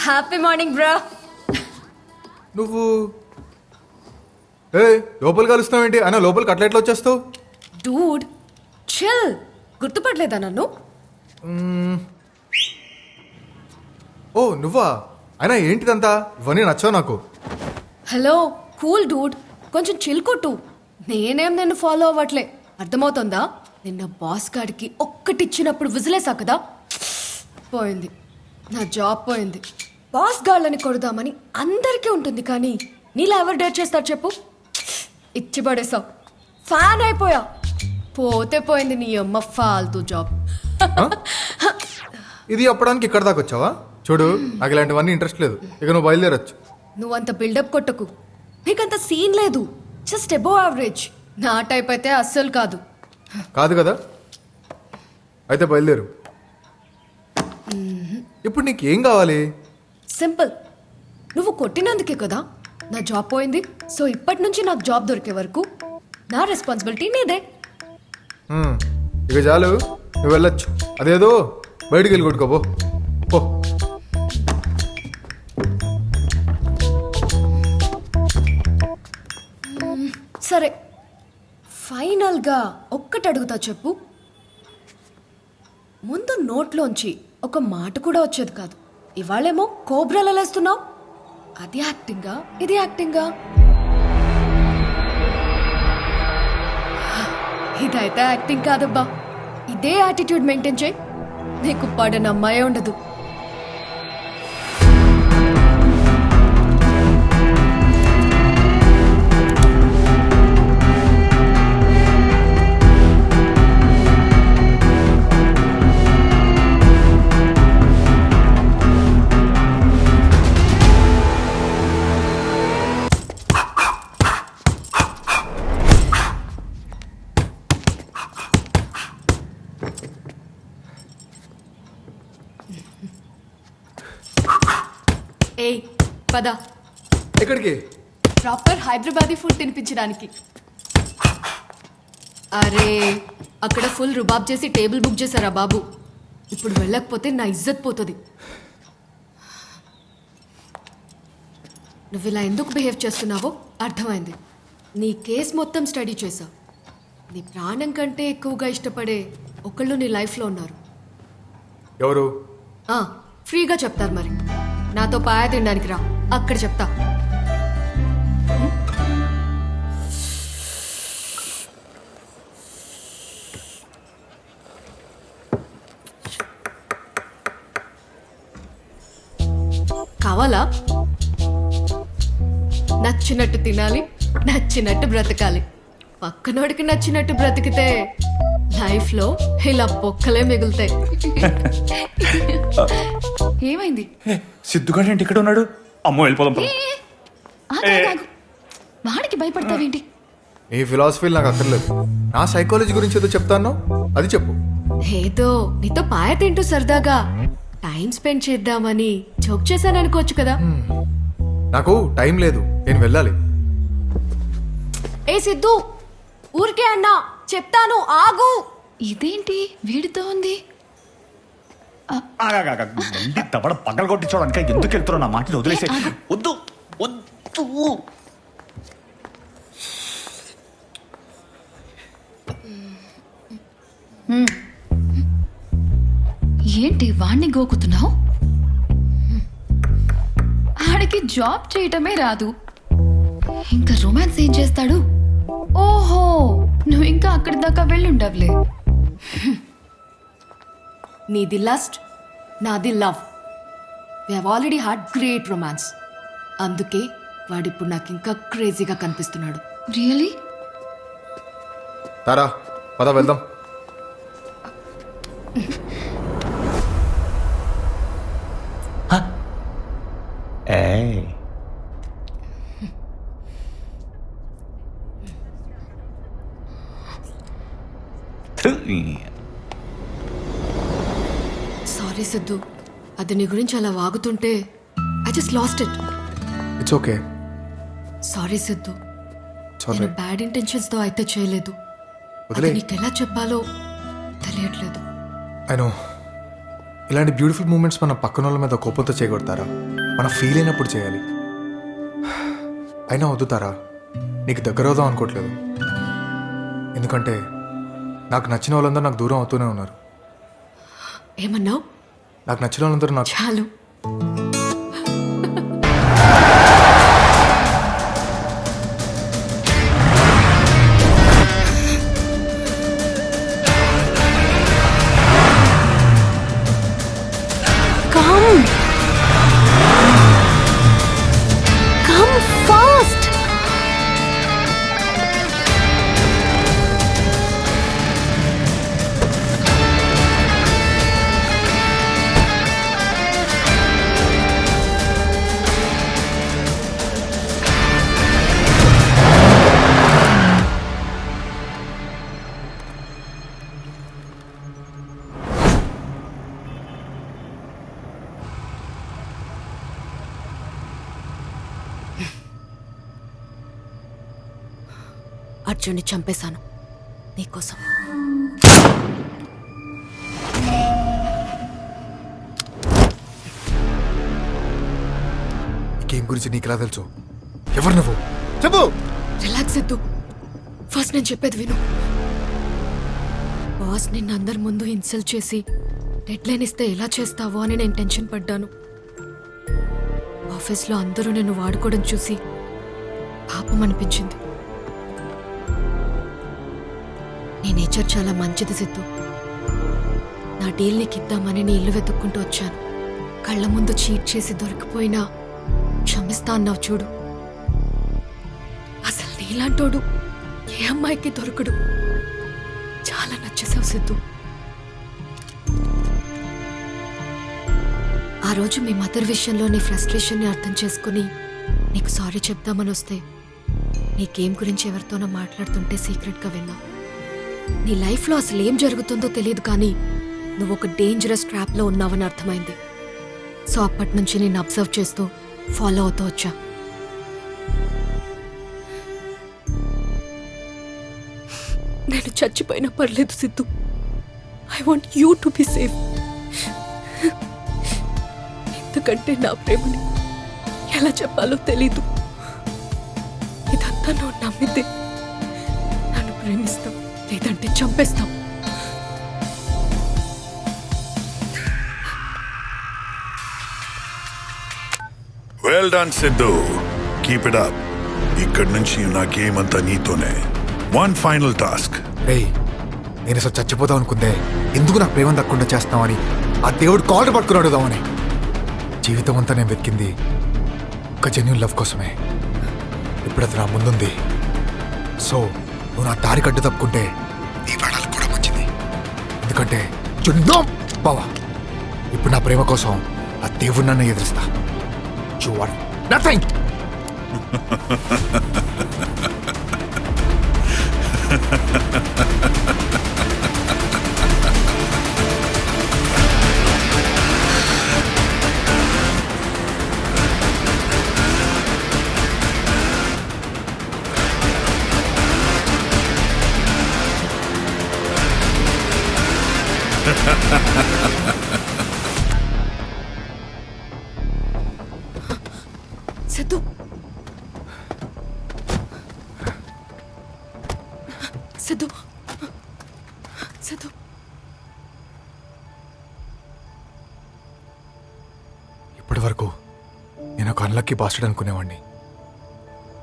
Happy morning bro. నువ్వు లోపల కలుస్తావేంటి అన్న? లోపలికి అట్లా ఎట్లా వచ్చేస్తావు? Dude chill. గుర్తుపట్టలేదా నన్ను? ఓ నువ్వా? అయినా ఏంటిదంతా? ఇవన్నీ నచ్చావు నాకు. హలో కూల్ డూడ్, కొంచెం చిల్ కొట్టు. నేనేం నిన్ను ఫాలో అవ్వట్లే, అర్థమవుతుందా? నిన్న బాస్ గాడికి ఒక్కటిచ్చినప్పుడు విజిలేసా కదా, పోయింది నా జాబ్ పోయింది. బాస్ గాళ్ళని కొడదామని అందరికీ ఉంటుంది, కానీ నీలా ఎవరు డేట్ చేస్తారు చెప్పు? ఇచ్చి పడేసావు, ఫ్యాన్ అయిపోయా. పోతే పోయింది నీ అమ్మ ఫాల్తూ జాబ్. ఇది చెప్పడానికి ఇక్కడ దాకా వచ్చావా? చూడు, నాకు ఇలాంటివన్నీ ఇంట్రెస్ట్ లేదు. ఇక నువ్వు బయలుదేరచ్చు. నువ్వంత బిల్డప్ కొట్టకు, నీకంత సీన్ లేదు. Just above average. నా టైప్ అయితే అస్సలు కాదు. కాదు కదా? అయితే బయలుదేరు. ఇప్పుడు నీకేం కావాలి? సింపుల్. నువ్వు కొట్టినందుకే కదా నా జాబ్ పోయింది. సో ఇప్పటి నుంచి నాకు జాబ్ దొరికే వరకు నా రెస్పాన్సిబిలిటీ నీదే. ఇక చాలు, నువ్వు వెళ్ళొచ్చు. అదేదో బయటికి వెళ్ళి కొట్టుకోబో. పో. సరే, ఫైనల్గా ఒక్కటి అడుగుతా చెప్పు. ముందు నోట్లోంచి ఒక మాట కూడా వచ్చేది కాదు. ఇవాళేమో కోబ్రాలు లేస్తున్నావు. అది యాక్టింగా, ఇది యాక్టింగా? ఇదైతే యాక్టింగ్ కాదబ్బా. ఇదే యాటిట్యూడ్ మెయింటైన్ చేయి, నీకు పడని అమ్మాయే ఉండదు. ఏయ్ పద. ఎక్కడికి? ప్రాపర్ హైదరాబాదీ ఫుడ్ తినిపించడానికి. అరే అక్కడ ఫుల్ రుబాబ్ చేసి టేబుల్ బుక్ చేశారా బాబు? ఇప్పుడు వెళ్ళకపోతే నా ఇజ్జత్ పోతుంది. నువ్వు ఇలా ఎందుకు బిహేవ్ చేస్తున్నావో అర్థమైంది. నీ కేస్ మొత్తం స్టడీ చేసావు. నీ ప్రాణం కంటే ఎక్కువగా ఇష్టపడే ఒకళ్ళు నీ లైఫ్లో ఉన్నారు. ఎవరు? ఫ్రీగా చెప్తారు మరి. నాతో పాయ తినడానికి రా, అక్కడ చెప్తా. కావాలా? నచ్చినట్టు తినాలి, నచ్చినట్టు బ్రతకాలి. పక్కనోడికి నచ్చినట్టు బ్రతికితే లైఫ్లో ఇలా బొక్కలే మిగులుతాయి. ఏమైంది? సిద్ధుగాడు ఏంటి ఇక్కడ ఉన్నాడు? అమ్మో వెళ్ళిపోదాం. వాడికి భయపడతావేంటి? నీ ఫిలాసఫీ నాకు అక్కర్లేదు. నా సైకాలజీ గురించి ఏదో చెప్తాను, అది చెప్పు. ఏదో నీతో పాయ తింటూ సరదాగా టైం స్పెండ్ చేద్దామని జోక్ చేశాను అనుకోవచ్చు కదా. నాకు టైం లేదు, నేను వెళ్ళాలి. ఏ సిద్ధు, ఊరికే అన్నా, చెప్తాను ఆగు. ఇదేంటి వీడితో ఉంది? దవడ పగలు కొట్టించడానికి ఎందుకు వెళ్తున్నావు? నా మాటలు వదిలేసే. వద్దు వద్దు. ఏంటి వాణ్ణి గోకుతున్నావు? ఆడికి జాబ్ చేయటమే రాదు, ఇంకా రొమాన్స్ ఏం చేస్తాడు? ఓహో, నువ్వు ఇంకా అక్కడి దాకా వెళ్ళుండవులే. నీది లస్ట్, నాది love. We have already had great romance. అందుకే వాడిప్పుడు నాకు ఇంకా క్రేజీగా కనిపిస్తున్నాడు. రియలీ? తారా పద వెళ్దాం. సారీ సిద్ధు, అది నీ గురించి అలా వాగుతుంటే I just lost it. It's okay. Sorry Siddhu, నేను బ్యాడ్ ఇంటెన్షన్స్ తో అయితే చేయలేదు. అది నీకెలా చెప్పాలో తెలియట్లేదు. ఐ నో, ఇలాంటి బ్యూటిఫుల్ మూమెంట్స్ మన పక్కన వాళ్ళ మీద కోపంతో చేయగొడతారా? మనం ఫీల్ అయినప్పుడు చేయాలి. అయినా వద్దుతారా, నీకు దగ్గర అవుదాం అనుకోవట్లేదు. ఎందుకంటే నాకు నచ్చిన వాళ్ళందరూ నాకు దూరం అవుతూనే ఉన్నారు. ఏమన్నావు? నాకు నచ్చిన వాళ్ళందరూ నాకు చాలు. Come. Come fast. అర్జున్ని చంపేశాను నీకోసం. ఈ గేమ్ గురించి నీకులా తెలుసు? ఎవరు నువ్వు? చెప్పు. రిలాక్స్ ఎద్దు. ఫస్ట్ నేను చెప్పేది విను. బాస్ నిన్ను అందరి ముందు ఇన్సల్ట్ చేసి డెడ్లైన్ ఇస్తే ఎలా చేస్తావో అని నేను టెన్షన్ పడ్డాను. ఆఫీస్లో అందరూ నిన్ను వాడుకోవడం చూసి పాపం అనిపించింది. నీ నేచర్ చాలా మంచిది సిద్ధు. నా డీల్ నీకు ఇద్దామని నీ ఇల్లు వెతుక్కుంటూ వచ్చాను. కళ్ళ ముందు చీట్ చేసి దొరికిపోయినా క్షమిస్తా అన్నావు చూడు. అసలు నీలాంటోడు ఏ అమ్మాయికి దొరకడు. చాలా నచ్చేసావు సిద్ధు. ఆ రోజు మీ మదర్ విషయంలో నీ ఫ్రస్ట్రేషన్ని అర్థం చేసుకుని నీకు సారీ చెప్దామని వస్తే నీ గేమ్ గురించి ఎవరితోనో మాట్లాడుతుంటే సీక్రెట్గా విన్నావు. నీ లైఫ్లో అసలు ఏం జరుగుతుందో తెలియదు, కానీ నువ్వు ఒక డేంజరస్ ట్రాప్లో ఉన్నావని అర్థమైంది. సో అప్పటి నుంచి నేను అబ్జర్వ్ చేస్తూ ఫాలో అవుతూ వచ్చా. నేను చచ్చిపోయినా పర్లేదు Siddhu. I want you to be safe. ఎందుకంటే నా ప్రేమని ఎలా చెప్పాలో తెలీదు. ఇదంతా నువ్వు నమ్మితే నన్ను ప్రేమిస్తాం, లేదంటే చంపేస్తాం. Well done Siddhu, keep it up. ఇక్కడి నుంచి నా గేమ్ అంతా నీతోనే. One final task. రేయ్, నేను అసలు చచ్చిపోదాం అనుకుందే ఎందుకు నాకు ప్రేమ దక్కకుండా చేస్తామని ఆ దేవుడు కాళ్ళు పట్టుకుని అడుగుదామని. జీవితం అంతా నేను వెతికింది ఒక జెన్యూన్ లవ్ కోసమే. ఇప్పుడు అది నా ముందుంది. సో నువ్వు నా దారి కట్టు తప్పుకుంటే నీ ప్రాణాలకు కూడా మంచిది. ఎందుకంటే చుందాం బావా, ఇప్పుడు నా ప్రేమ కోసం ఆ దేవుడు నన్ను ఎదురిస్తా. You are nothing. Siddhu, Siddhu, Siddhu. ఇప్పటి వరకు నేను ఒక అన్లక్కీ బాస్టర్డ్ అనుకునేవాడిని.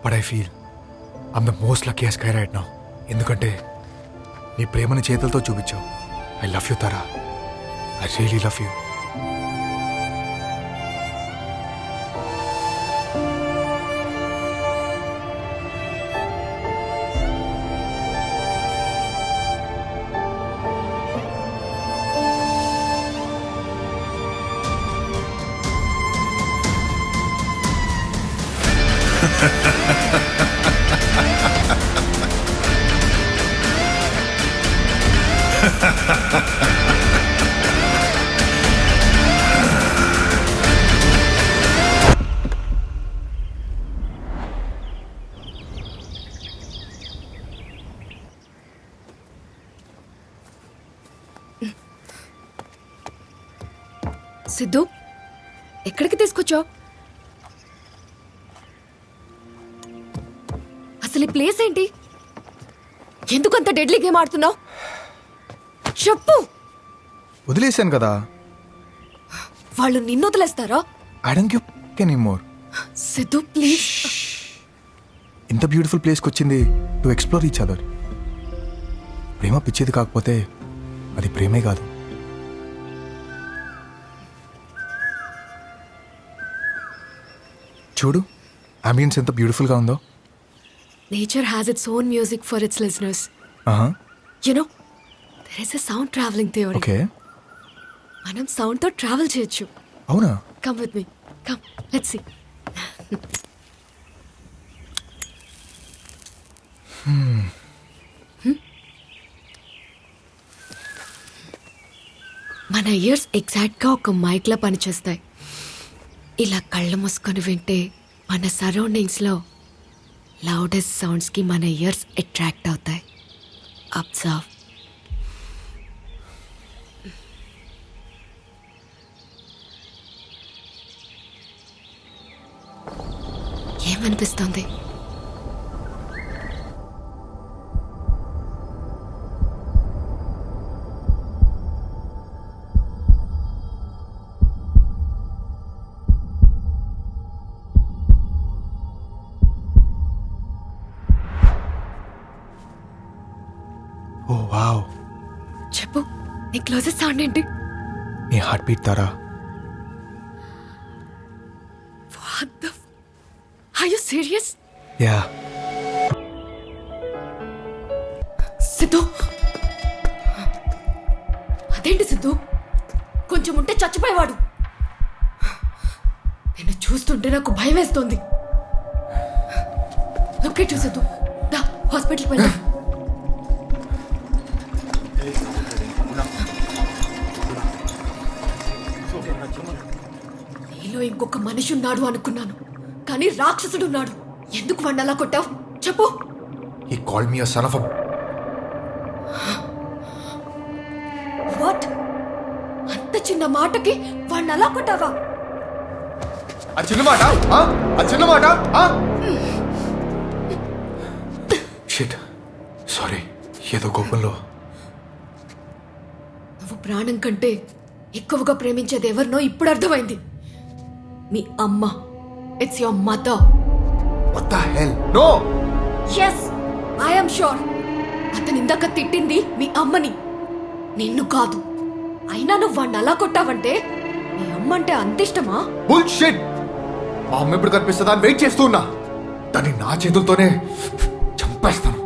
But I feel I'm the most luckiest guy right now. ఎందుకంటే నీ ప్రేమని చేతులతో చూపించావు. I love you Tara. I really love you. Siddhu, ఎక్కడికి తీసుకొచ్చావు? అసలు ఈ ప్లేస్ ఏంటి? ఎందుకంత డెడ్లీ గేమ్ ఆడుతున్నావు? చెప్పు. వదిలేశాను కదా. వాళ్ళు నిన్ను వదిలేస్తారా? I don't give anymore. Siddhu please. ఇంత బ్యూటిఫుల్ ప్లేస్కి వచ్చింది టు ఎక్స్ప్లోర్ ఈచ్ అదర్. ప్రేమ పిచ్చేది కాకపోతే అది ప్రేమే కాదు. చూడు అంబియన్స్ ఎంత బ్యూటిఫుల్గా ఉందో. Nature has its own music for its listeners. You know there is a sound travelling theory. Okay, మనం సౌండ్ తో ట్రావెల్ చేయొచ్చు. అవునా? Come with me, come let's see. మన ఇయర్స్ ఎగ్జాక్ట్గా ఒక మైక్లా పనిచేస్తాయి. ఇలా కళ్ళు మూసుకొని వింటే మన సరౌండింగ్స్లో లౌడెస్ట్ సౌండ్స్కి మన ఇయర్స్ అట్రాక్ట్ అవుతాయి. అబ్జర్వ్. ఏమనిపిస్తుంది? ఓ వావ్. చెప్పు, నీ క్లోజెస్ట్ సౌండ్ ఏంటి? నీ heart beat Tara. What the Are you serious? Yeah. Siddhu, అదేంటి సిద్ధు? కొంచెం ఉంటే చచ్చిపోయేవాడు. నిన్ను చూస్తుంటే నాకు భయం వేస్తోంది. లొకేట్ సిద్ధు, దా హాస్పిటల్కి వెళ్దాం. నీలో ఇంకొక మనిషి ఉన్నాడు అనుకున్నాను, కానీ రాక్షసుడు ఉన్నాడు. ఎందుకు వాడిని అలా కొట్టావు చెప్పు. He called me a son of a... what? అంత చిన్న మాటకి వాడిని అలా కొట్టావా? ఆ చిన్న మాట, ఆ చిన్న మాట. Shit, sorry. ఏదో కోపంలో. నువ్వు ప్రాణం కంటే ఎక్కువగా ప్రేమించేది ఎవరినో ఇప్పుడు అర్థమైంది. మీ అమ్మ. It's your mother. What the hell? No! Yes, I am sure. అతను ఇందాక తిట్టింది మీ అమ్మని, నిన్ను కాదు. అయినా నువ్వు వాడిని అలా కొట్టావంటే మీ అమ్మ అంటే అంత ఇష్టమా? Bullshit! మా అమ్మ ఎప్పుడు కనిపిస్తుందా అని వెయిట్ చేస్తూ ఉన్నా. దాన్ని నా చేతులతోనే చంపేస్తాను.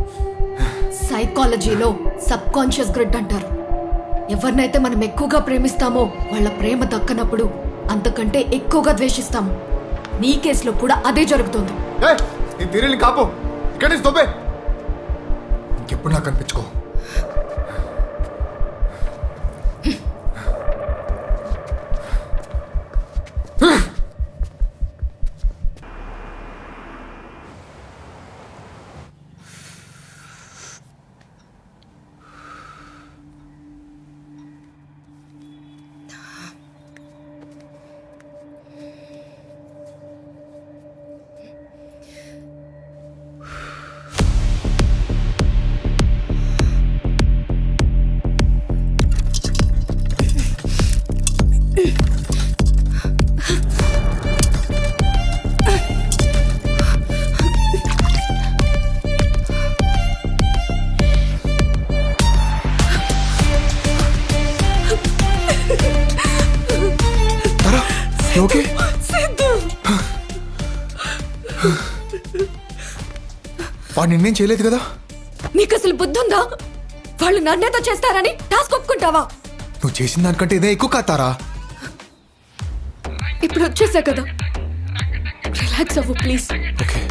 సైకాలజీలో సబ్ కాన్షియస్ గ్రిడ్ అంటారు. ఎవరినైతే మనం ఎక్కువగా ప్రేమిస్తామో వాళ్ళ ప్రేమ దక్కనప్పుడు అంతకంటే ఎక్కువగా ద్వేషిస్తాము. నీ కేసులో కూడా అదే జరుగుతుంది. నీ తీరిని కాపు, ఇక్కడి నుంచి తోపే. ఇంకెప్పుడు నాకు కనిపించుకో. ఓకే, వాడు నిన్నేం చేయలేదు కదా. నీకు అసలు బుద్ధి ఉందా? వాళ్ళు నన్నేతో చేస్తారని టాస్క్ ఒప్పుకుంటావా? నువ్వు చేసిన దానికంటే ఇదే ఎక్కువ కాతారా. ఇప్పుడు వచ్చేసా కదా, రిలాక్స్ అవ్వు ప్లీజ్. ఓకే.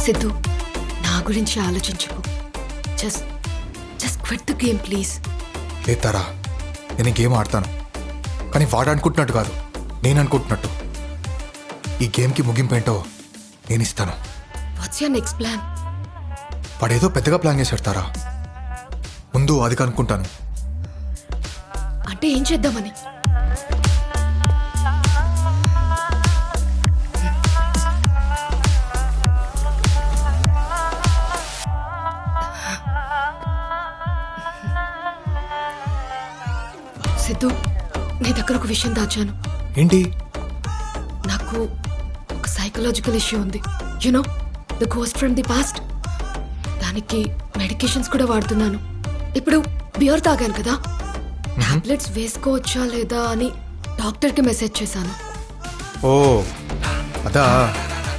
సిద్ధు, నా గురించి ఆలోచించుకో. Just quit the game please. లేతారా, నేను గేమ్ ఆడతాను, కానీ వాడు అనుకుంటున్నట్టు కాదు, నేను అనుకుంటున్నట్టు. ఈ గేమ్కి ముగింపు ఏంటో నేను ఇస్తాను. What's your next plan? వాడేదో పెద్దగా ప్లాన్ చేశాడు తారా. ముందు అది కనుక్కుంటాను. అంటే ఏం చేద్దామని? సిద్ధు, నీ దగ్గర ఒక విషయం దాచాను. ఏంటి? నాకు ఒక సైకలాజికల్ ఇష్యూ ఉంది. You know, the ghost from the past. దానికి మెడికేషన్స్ కూడా వాడుతున్నాను. ఇప్పుడు బియర్ తాగాను కదా, టాబ్లెట్స్ వేసుకోవచ్చా లేదా అని డాక్టర్కి మెసేజ్ చేశాను. ఓ అదా,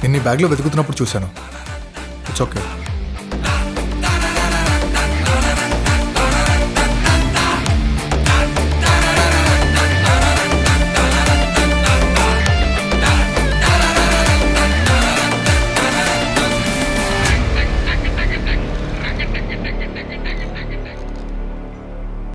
నిన్ను బ్యాగ్లో వెతుకుతున్నప్పుడు చూశాను. It's okay.